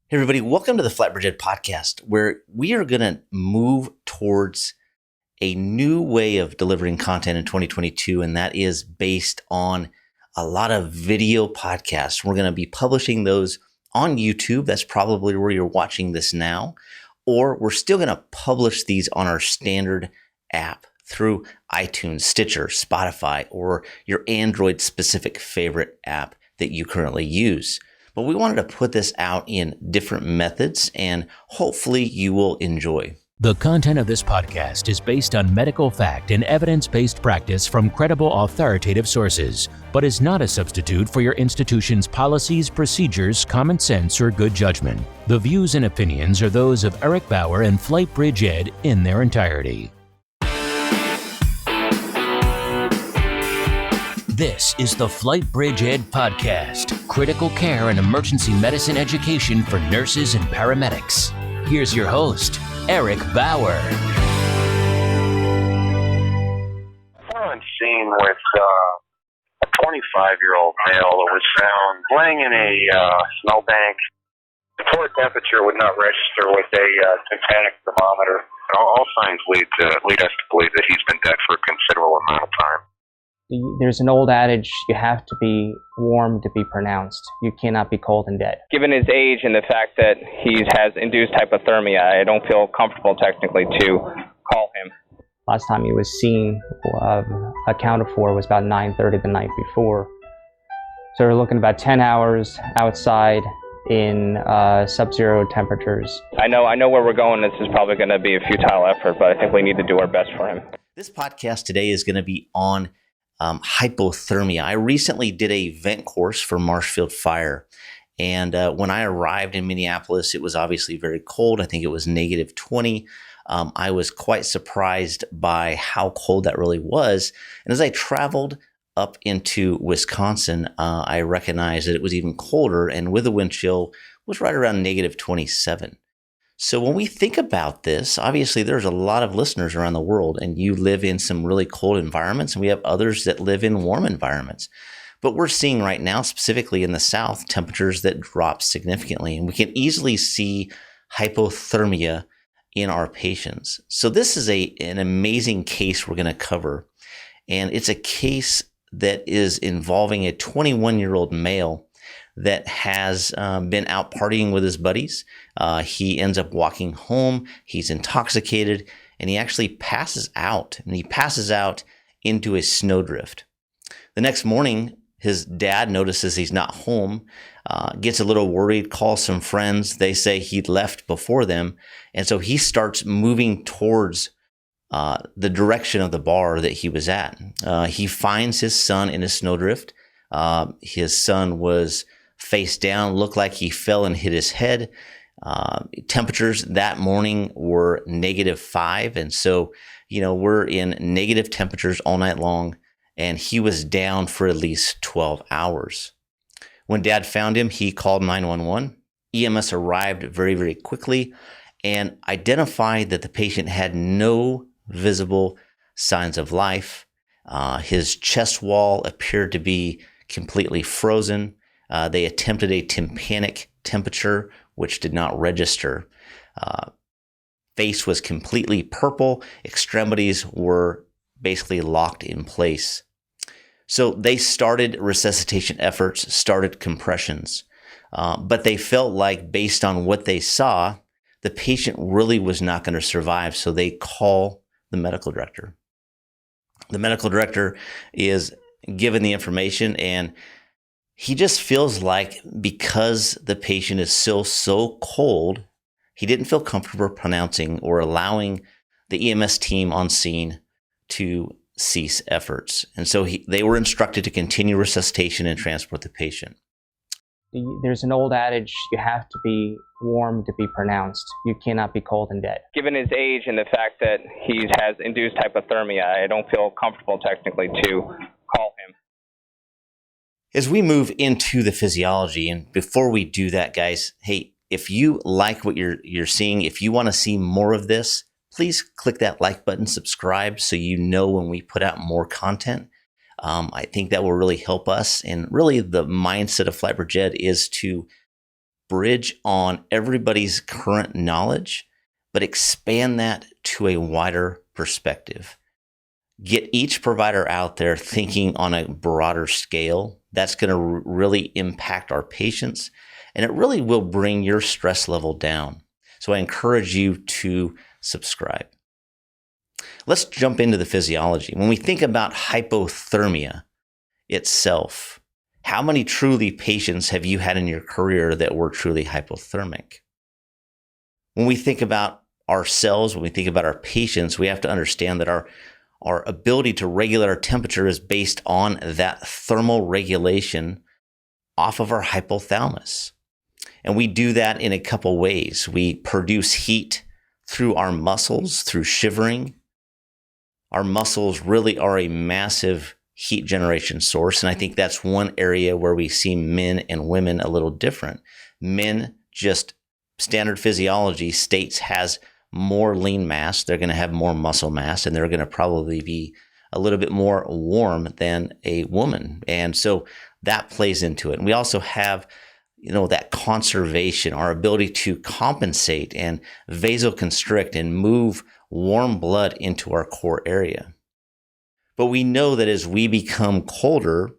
Hey everybody, welcome to the Flatbridge Ed podcast, where we are going to move towards a new way of delivering content in 2022, and that is based on a lot of video podcasts. We're going to be publishing those on YouTube. That's probably where you're watching this now, or we're still going to publish these on our standard app through iTunes, Stitcher, Spotify, or your Android-specific favorite app that you currently use. But we wanted to put this out in different methods, and hopefully you will enjoy. The content of this podcast is based on medical fact and evidence-based practice from credible authoritative sources, but is not a substitute for your institution's policies, procedures, common sense, or good judgment. The views and opinions are those of Eric Bauer and Flatbridge Ed in their entirety. This is the Flatbridge Ed podcast, critical care and emergency medicine education for nurses and paramedics. Here's your host, Eric Bauer. We're on scene with a 25-year-old male that was found laying in a snowbank. The core temperature would not register with a tympanic thermometer. All signs lead us to believe that he's been dead for a considerable amount of time. There's an old adage, you have to be warm to be pronounced. You cannot be cold and dead. Given his age and the fact that he has induced hypothermia, I don't feel comfortable technically to call him. Last time he was seen, accounted for, was about 9:30 the night before. So we're looking about 10 hours outside in sub-zero temperatures. I know where we're going. This is probably going to be a futile effort, but I think we need to do our best for him. This podcast today is going to be on hypothermia. I recently did a vent course for Marshfield Fire. And when I arrived in Minneapolis, it was obviously very cold. I think it was negative 20. I was quite surprised by how cold that really was. And as I traveled up into Wisconsin, I recognized that it was even colder, and with the wind chill was right around negative 27. So when we think about this, obviously there's a lot of listeners around the world, and you live in some really cold environments, and we have others that live in warm environments. But we're seeing right now, specifically in the South, temperatures that drop significantly, and we can easily see hypothermia in our patients. So this is an amazing case we're going to cover, and it's a case that is involving a 21-year-old male that has been out partying with his buddies. He ends up walking home. He's intoxicated, and he actually passes out. And he passes out into a snowdrift. The next morning, his dad notices he's not home, gets a little worried, calls some friends. They say he left before them. And so he starts moving towards the direction of the bar that he was at. He finds his son in a snowdrift. His son was face down, looked like he fell and hit his head. Temperatures that morning were negative 5. And so, we're in negative temperatures all night long, and he was down for at least 12 hours. When Dad found him, he called 911. EMS arrived very, very quickly and identified that the patient had no visible signs of life. His chest wall appeared to be completely frozen. They attempted a tympanic temperature, which did not register. Face was completely purple. Extremities were basically locked in place. So they started resuscitation efforts, started compressions. But they felt like, based on what they saw, the patient really was not going to survive. So they call the medical director. The medical director is given the information, and he just feels like, because the patient is still so cold, he didn't feel comfortable pronouncing or allowing the EMS team on scene to cease efforts. And so they were instructed to continue resuscitation and transport the patient. There's an old adage, you have to be warm to be pronounced. You cannot be cold and dead. Given his age and the fact that he has induced hypothermia, I don't feel comfortable technically to call him. As we move into the physiology, and before we do that, guys, hey, if you like what you're seeing, if you want to see more of this, please click that like button, subscribe, so you know when we put out more content. I think that will really help us. And really the mindset of Flatbridge Ed is to bridge on everybody's current knowledge, but expand that to a wider perspective. Get each provider out there thinking on a broader scale. That's going to really impact our patients, and it really will bring your stress level down. So I encourage you to subscribe. Let's jump into the physiology. When we think about hypothermia itself, how many truly patients have you had in your career that were truly hypothermic? When we think about ourselves, when we think about our patients, we have to understand that our ability to regulate our temperature is based on that thermal regulation off of our hypothalamus. And we do that in a couple ways. We produce heat through our muscles, through shivering. Our muscles really are a massive heat generation source. And I think that's one area where we see men and women a little different. Men, just standard physiology states, has more lean mass. They're going to have more muscle mass, and they're going to probably be a little bit more warm than a woman. And so that plays into it. And we also have, that conservation, our ability to compensate and vasoconstrict and move warm blood into our core area. But we know that as we become colder,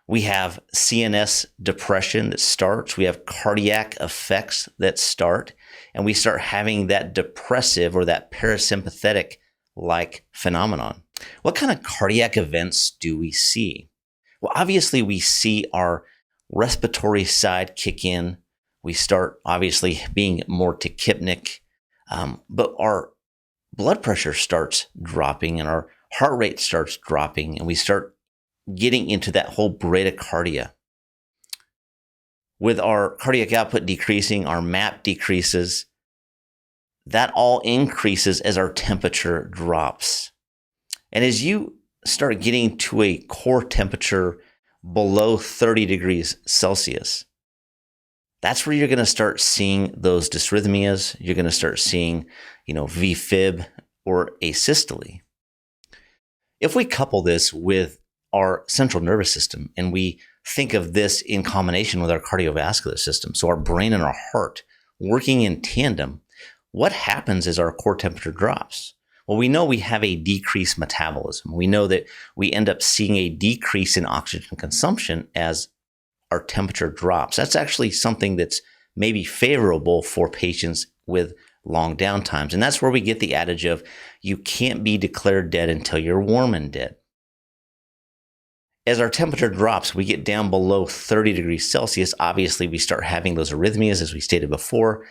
we have CNS depression that starts, we have cardiac effects that start, and we start having that depressive or that parasympathetic-like phenomenon. What kind of cardiac events do we see? Well, obviously we see our respiratory side kick in. We start obviously being more tachypnic, but our blood pressure starts dropping and our heart rate starts dropping, and we start getting into that whole bradycardia. With our cardiac output decreasing, our MAP decreases. That all increases as our temperature drops. And as you start getting to a core temperature below 30 degrees Celsius, that's where you're going to start seeing those dysrhythmias. You're going to start seeing, VFib or asystole. If we couple this with our central nervous system and we think of this in combination with our cardiovascular system, so our brain and our heart working in tandem, what happens as our core temperature drops? Well, we know we have a decreased metabolism. We know that we end up seeing a decrease in oxygen consumption as our temperature drops. That's actually something that's maybe favorable for patients with long downtimes. And that's where we get the adage of you can't be declared dead until you're warm and dead. As our temperature drops, we get down below 30 degrees Celsius. Obviously, we start having those arrhythmias, as we stated before,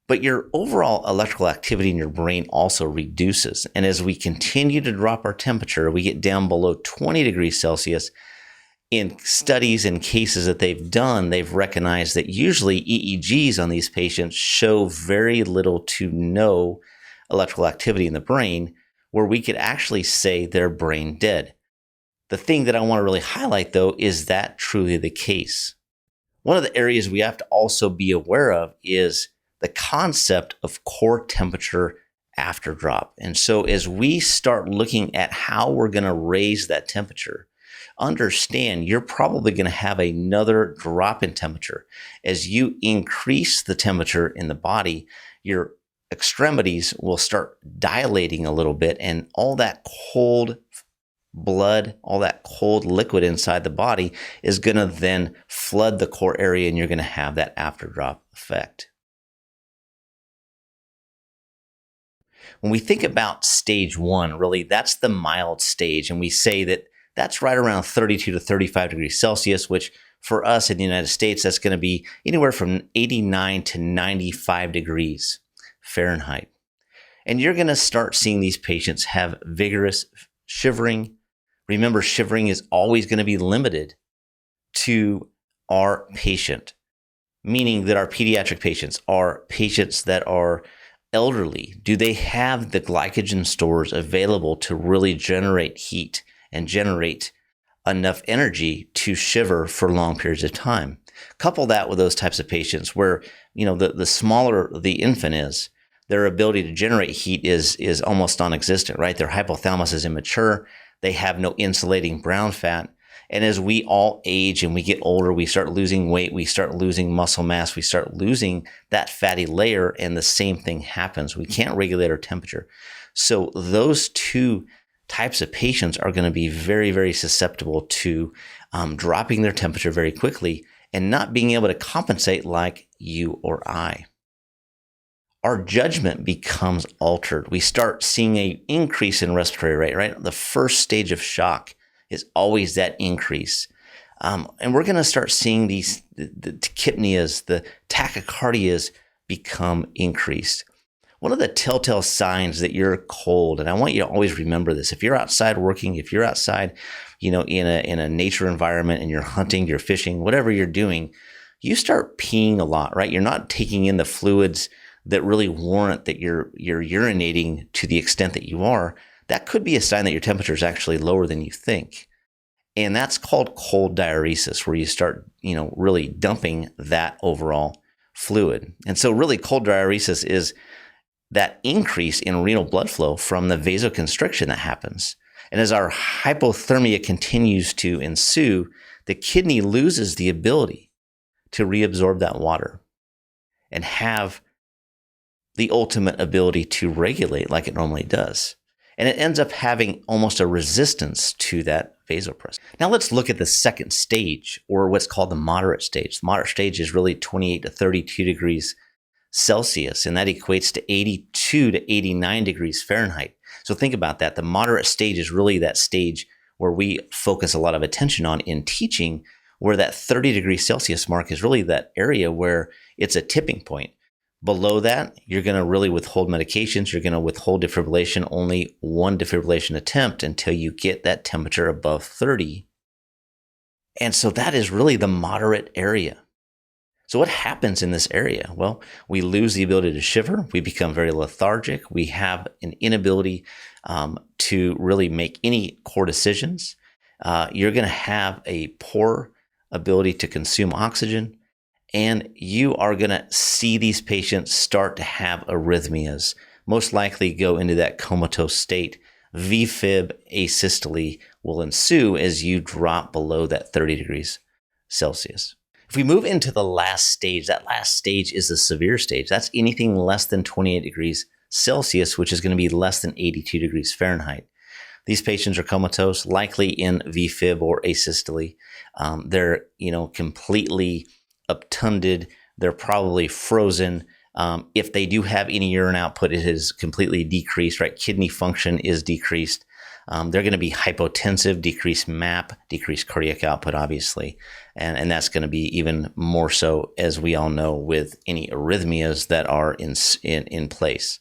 but your overall electrical activity in your brain also reduces. And as we continue to drop our temperature, we get down below 20 degrees Celsius. In studies and cases that they've done, they've recognized that usually EEGs on these patients show very little to no electrical activity in the brain, where we could actually say they're brain dead. The thing that I want to really highlight, though, is that truly the case. One of the areas we have to also be aware of is the concept of core temperature after drop. And so as we start looking at how we're going to raise that temperature, understand you're probably going to have another drop in temperature. As you increase the temperature in the body, your extremities will start dilating a little bit, and all that cold blood, all that cold liquid inside the body is going to then flood the core area, and you're going to have that after drop effect. When we think about stage 1, really, that's the mild stage, and we say that that's right around 32 to 35 degrees Celsius, which for us in the United States, that's going to be anywhere from 89 to 95 degrees Fahrenheit. And you're going to start seeing these patients have vigorous shivering. Remember, shivering is always going to be limited to our patient, meaning that our pediatric patients are patients that are elderly. Do they have the glycogen stores available to really generate heat and generate enough energy to shiver for long periods of time? Couple that with those types of patients where, the smaller the infant is, their ability to generate heat is almost non-existent, right? Their hypothalamus is immature. They have no insulating brown fat. And as we all age and we get older, we start losing weight, we start losing muscle mass, we start losing that fatty layer, and the same thing happens. We can't regulate our temperature. So those two types of patients are going to be very, very susceptible to dropping their temperature very quickly and not being able to compensate like you or I. Our judgment becomes altered. We start seeing an increase in respiratory rate, right? The first stage of shock is always that increase. And we're going to start seeing the tachypneas, the tachycardias become increased. One of the telltale signs that you're cold, and I want you to always remember this, if you're outside working, if you're outside, in a nature environment and you're hunting, you're fishing, whatever you're doing, you start peeing a lot, right? You're not taking in the fluids that really warrant that you're urinating to the extent that you are. That could be a sign that your temperature is actually lower than you think. And that's called cold diuresis, where you start, really dumping that overall fluid. And so really cold diuresis is that increase in renal blood flow from the vasoconstriction that happens. And as our hypothermia continues to ensue, the kidney loses the ability to reabsorb that water and have the ultimate ability to regulate like it normally does. And it ends up having almost a resistance to that vasopressin. Now let's look at the second stage, or what's called the moderate stage. The moderate stage is really 28 to 32 degrees Celsius, and that equates to 82 to 89 degrees Fahrenheit. So think about that. The moderate stage is really that stage where we focus a lot of attention on in teaching, where that 30 degrees Celsius mark is really that area where it's a tipping point. Below that, you're going to really withhold medications. You're going to withhold defibrillation, only one defibrillation attempt until you get that temperature above 30. And so that is really the moderate area. So what happens in this area? Well, we lose the ability to shiver. We become very lethargic. We have an inability to really make any core decisions. You're going to have a poor ability to consume oxygen. And you are going to see these patients start to have arrhythmias, most likely go into that comatose state. VFib asystole will ensue as you drop below that 30 degrees Celsius. If we move into the last stage, that last stage is the severe stage. That's anything less than 28 degrees Celsius, which is going to be less than 82 degrees Fahrenheit. These patients are comatose, likely in VFib or asystole. They're, completely obtunded. They're probably frozen. If they do have any urine output, it is completely decreased, right? Kidney function is decreased. They're going to be hypotensive, decreased MAP, decreased cardiac output, obviously. And that's going to be even more so, as we all know, with any arrhythmias that are in place.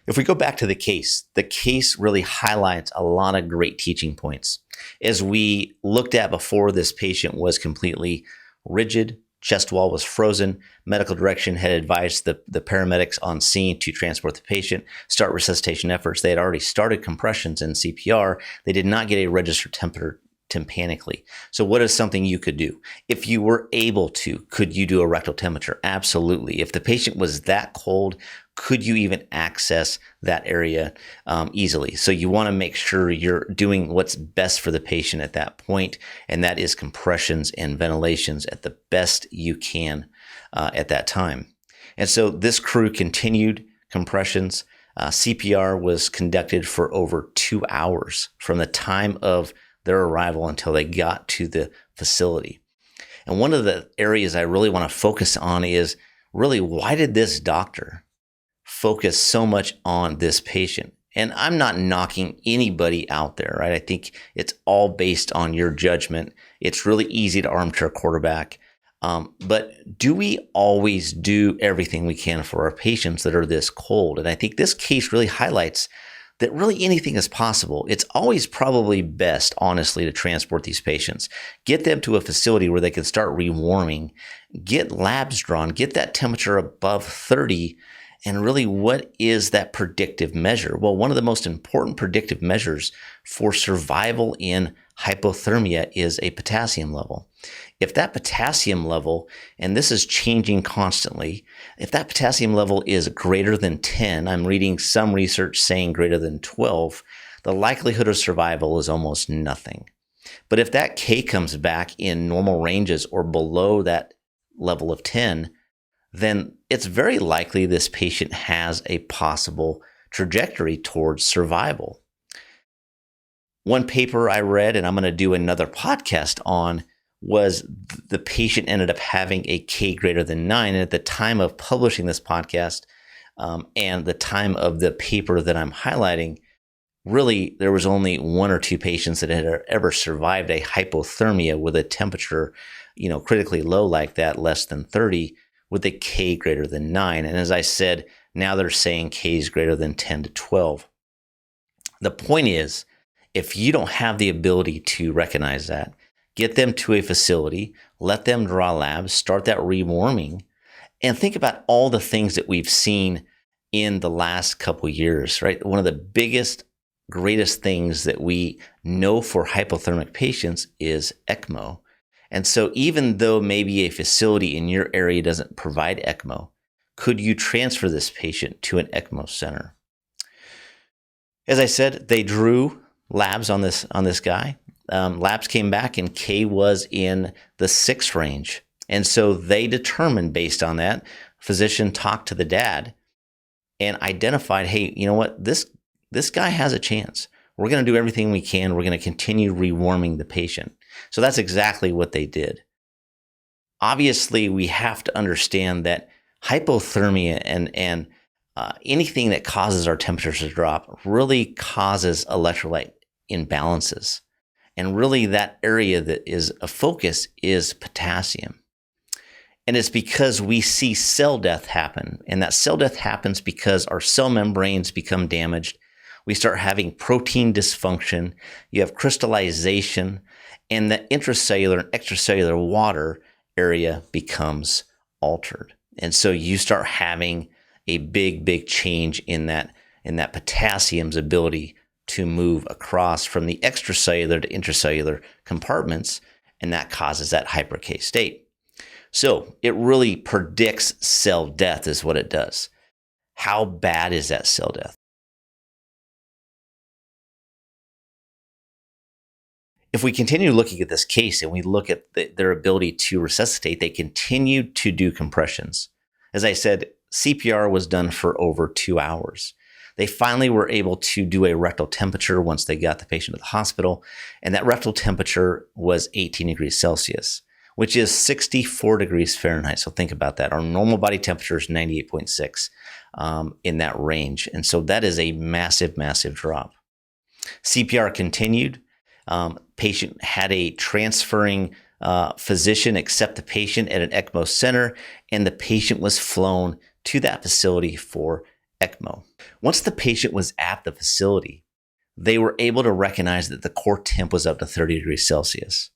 If we go back to the case really highlights a lot of great teaching points. As we looked at before, this patient was completely rigid, chest wall was frozen. Medical direction had advised the paramedics on scene to transport the patient, start resuscitation efforts. They had already started compressions and CPR. They did not get a registered temperature tympanically. So what is something you could do? If you were able to, could you do a rectal temperature? Absolutely. If the patient was that cold, could you even access that area easily? So you want to make sure you're doing what's best for the patient at that point, and that is compressions and ventilations at the best you can at that time. And so this crew continued compressions. CPR was conducted for over 2 hours from the time of their arrival until they got to the facility. And one of the areas I really want to focus on is really, why did this doctor focus so much on this patient? And I'm not knocking anybody out there, right? I think it's all based on your judgment. It's really easy to armchair quarterback. But do we always do everything we can for our patients that are this cold? And I think this case really highlights that really anything is possible. It's always probably best, honestly, to transport these patients, get them to a facility where they can start rewarming, get labs drawn, get that temperature above 30, And really, what is that predictive measure? Well, one of the most important predictive measures for survival in hypothermia is a potassium level. If that potassium level, and this is changing constantly, if that potassium level is greater than 10, I'm reading some research saying greater than 12, the likelihood of survival is almost nothing. But if that K comes back in normal ranges or below that level of 10, then it's very likely this patient has a possible trajectory towards survival. One paper I read, and I'm going to do another podcast on, was the patient ended up having a K greater than 9. And at the time of publishing this podcast and the time of the paper that I'm highlighting, really there was only 1 or 2 patients that had ever survived a hypothermia with a temperature, critically low like that, less than 30, with a K greater than 9. And as I said, now they're saying K is greater than 10 to 12. The point is, if you don't have the ability to recognize that, get them to a facility, let them draw labs, start that rewarming, and think about all the things that we've seen in the last couple years, right? One of the biggest, greatest things that we know for hypothermic patients is ECMO. And so even though maybe a facility in your area doesn't provide ECMO, could you transfer this patient to an ECMO center? As I said, they drew labs on this guy. Labs came back and K was in the 6 range. And so they determined based on that, physician talked to the dad and identified, hey, you know what, this guy has a chance. We're going to do everything we can. We're going to continue rewarming the patient. So that's exactly what they did. Obviously, we have to understand that hypothermia and anything that causes our temperatures to drop really causes electrolyte imbalances. And really that area that is a focus is potassium. And it's because we see cell death happen. And that cell death happens because our cell membranes become damaged. We start having protein dysfunction. You have crystallization, and the intracellular and extracellular water area becomes altered. And so you start having a big change in that potassium's ability to move across from the extracellular to intracellular compartments, and that causes that hyper-K state. So it really predicts cell death is what it does. How bad is that cell death? If we continue looking at this case and we look at their ability to resuscitate, they continued to do compressions. As I said, CPR was done for over 2 hours. They finally were able to do a rectal temperature once they got the patient to the hospital, and that rectal temperature was 18 degrees Celsius, which is 64 degrees Fahrenheit. So think about that. Our normal body temperature is 98.6 in that range. And so that is a massive drop. CPR continued. Patient had a transferring physician accept the patient at an ECMO center, and the patient was flown to that facility for ECMO. Once the patient was at the facility, they were able to recognize that the core temp was up to 30 degrees Celsius.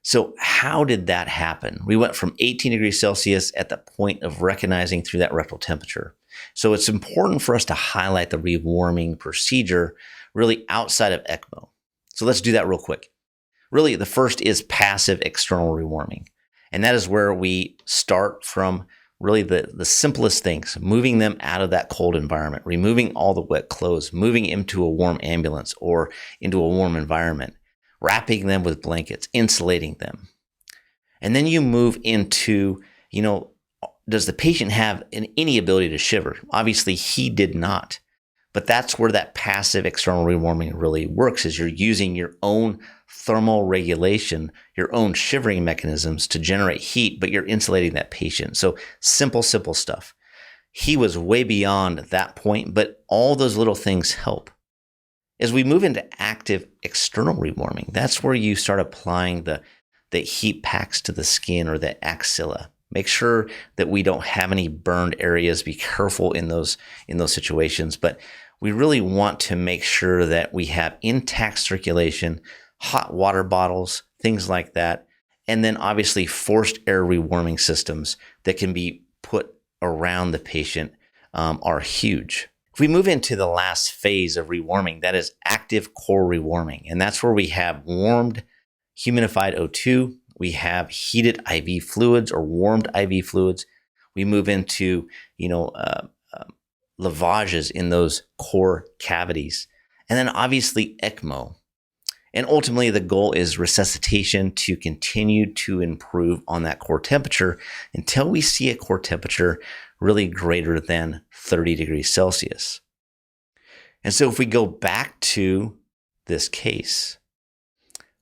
So how did that happen? We went from 18 degrees Celsius at the point of recognizing through that rectal temperature. So it's important for us to highlight the rewarming procedure really outside of ECMO. So let's do that real quick. Really, the first is passive external rewarming. And that is where we start from really the simplest things, moving them out of that cold environment, removing all the wet clothes, moving into a warm ambulance or into a warm environment, wrapping them with blankets, insulating them. And then you move into, does the patient have any ability to shiver? Obviously, he did not. But that's where that passive external rewarming really works, is you're using your own thermal regulation, your own shivering mechanisms to generate heat, but you're insulating that patient. So simple stuff. He was way beyond that point, but all those little things help. As we move into active external rewarming, that's where you start applying the heat packs to the skin or the axilla. Make sure that we don't have any burned areas. Be careful in those situations, but we really want to make sure that we have intact circulation, hot water bottles, things like that, and then obviously forced air rewarming systems that can be put around the patient are huge. If we move into the last phase of rewarming, that is active core rewarming. And that's where we have warmed, humidified O2. We have heated IV fluids or warmed IV fluids. We move into, lavages in those core cavities. And then obviously ECMO. And ultimately, the goal is resuscitation to continue to improve on that core temperature until we see a core temperature really greater than 30 degrees Celsius. And so if we go back to this case,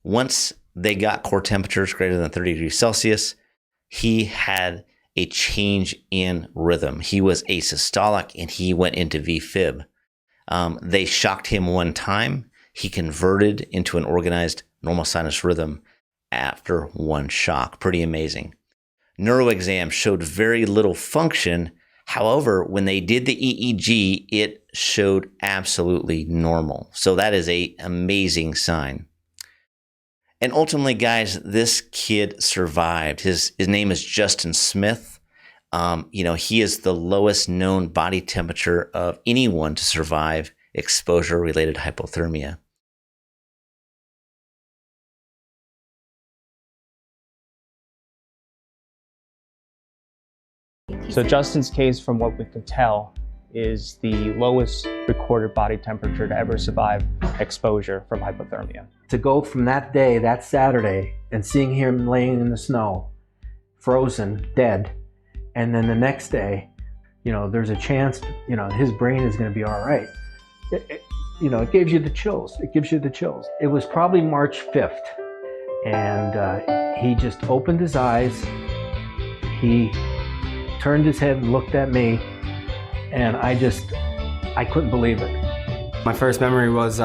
once they got core temperatures greater than 30 degrees Celsius, he had a change in rhythm. He was asystolic and he went into VFib. They shocked him one time. He converted into an organized normal sinus rhythm after one shock. Pretty amazing. Neuroexam showed very little function. However, when they did the EEG, it showed absolutely normal. So that is an amazing sign. And ultimately, guys, this kid survived. His name is Justin Smith. He is the lowest known body temperature of anyone to survive exposure-related hypothermia. So Justin's case, from what we can tell, is the lowest recorded body temperature to ever survive exposure from hypothermia. To go from that day, that Saturday, and seeing him laying in the snow, frozen, dead, and then the next day, there's a chance, his brain is going to be all right. It gives you the chills. It gives you the chills. It was probably March 5th, and he just opened his eyes. He turned his head and looked at me, and I couldn't believe it. My first memory was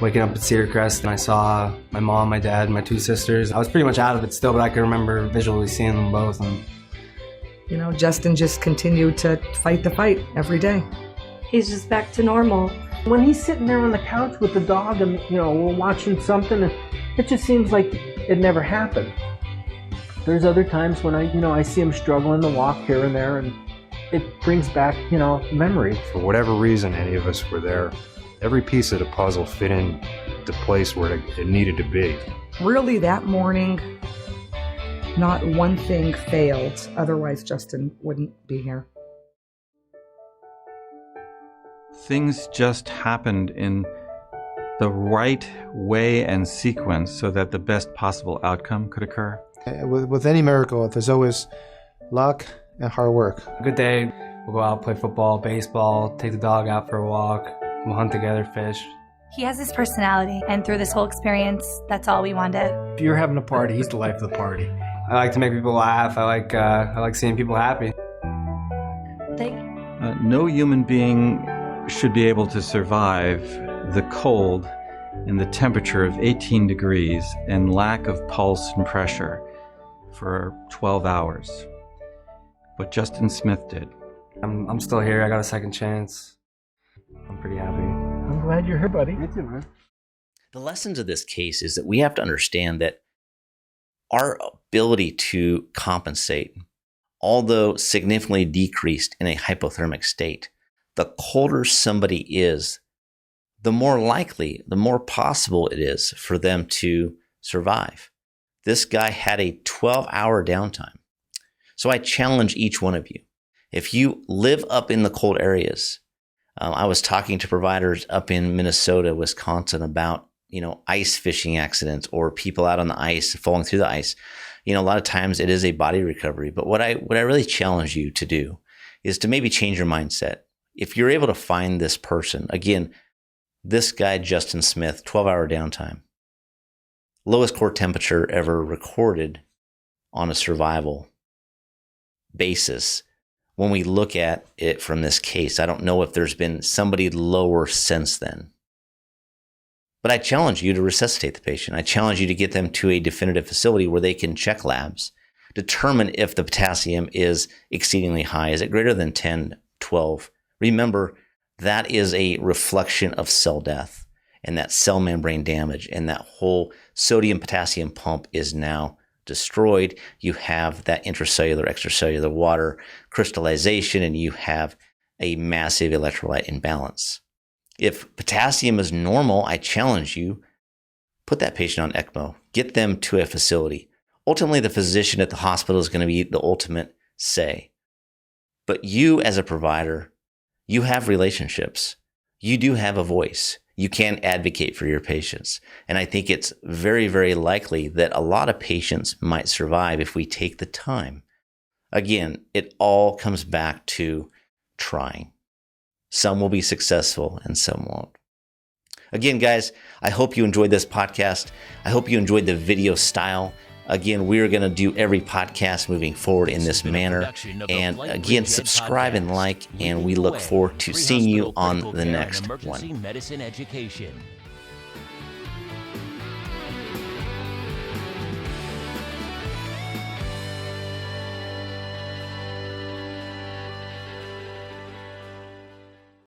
waking up at Cedar Crest, and I saw my mom, my dad, and my two sisters. I was pretty much out of it still, but I can remember visually seeing them both. And Justin just continued to fight the fight every day. He's just back to normal. When he's sitting there on the couch with the dog and, we're watching something, it just seems like it never happened. There's other times when I see him struggling to walk here and there, and it brings back, memories. For whatever reason, any of us were there. Every piece of the puzzle fit in the place where it needed to be. Really, that morning, not one thing failed. Otherwise, Justin wouldn't be here. Things just happened in the right way and sequence so that the best possible outcome could occur. With any miracle, there's always luck and hard work. A good day, we'll go out, play football, baseball, take the dog out for a walk, we'll hunt together, fish. He has this personality, and through this whole experience, that's all we wanted. If you're having a party, he's the life of the party. I like to make people laugh. I like seeing people happy. No human being should be able to survive the cold and the temperature of 18 degrees and lack of pulse and pressure for 12 hours. But Justin Smith did. I'm still here. I got a second chance. I'm pretty happy. I'm glad you're here, buddy. Me too, man. The lessons of this case is that we have to understand that our ability to compensate, although significantly decreased in a hypothermic state, the colder somebody is, the more likely, the more possible it is for them to survive. This guy had a 12-hour downtime. So I challenge each one of you. If you live up in the cold areas, I was talking to providers up in Minnesota, Wisconsin about, ice fishing accidents or people out on the ice, falling through the ice. A lot of times it is a body recovery. But what I really challenge you to do is to maybe change your mindset. If you're able to find this person, again, this guy, Justin Smith, 12-hour downtime, lowest core temperature ever recorded on a survival basis. When we look at it from this case, I don't know if there's been somebody lower since then. But I challenge you to resuscitate the patient. I challenge you to get them to a definitive facility where they can check labs, determine if the potassium is exceedingly high. Is it greater than 10, 12? Remember, that is a reflection of cell death and that cell membrane damage, and that whole sodium-potassium pump is now destroyed. You have that intracellular, extracellular water crystallization, and you have a massive electrolyte imbalance. If potassium is normal, I challenge you, put that patient on ECMO, get them to a facility. Ultimately, the physician at the hospital is going to be the ultimate say. But you as a provider, you have relationships. You do have a voice. You can advocate for your patients. And I think it's very, very likely that a lot of patients might survive if we take the time. Again, it all comes back to trying. Some will be successful and some won't. Again, guys, I hope you enjoyed this podcast. I hope you enjoyed the video style. Again, we're going to do every podcast moving forward in this manner. And again, subscribe and like, and we look forward to seeing you on the next one. Medicine education.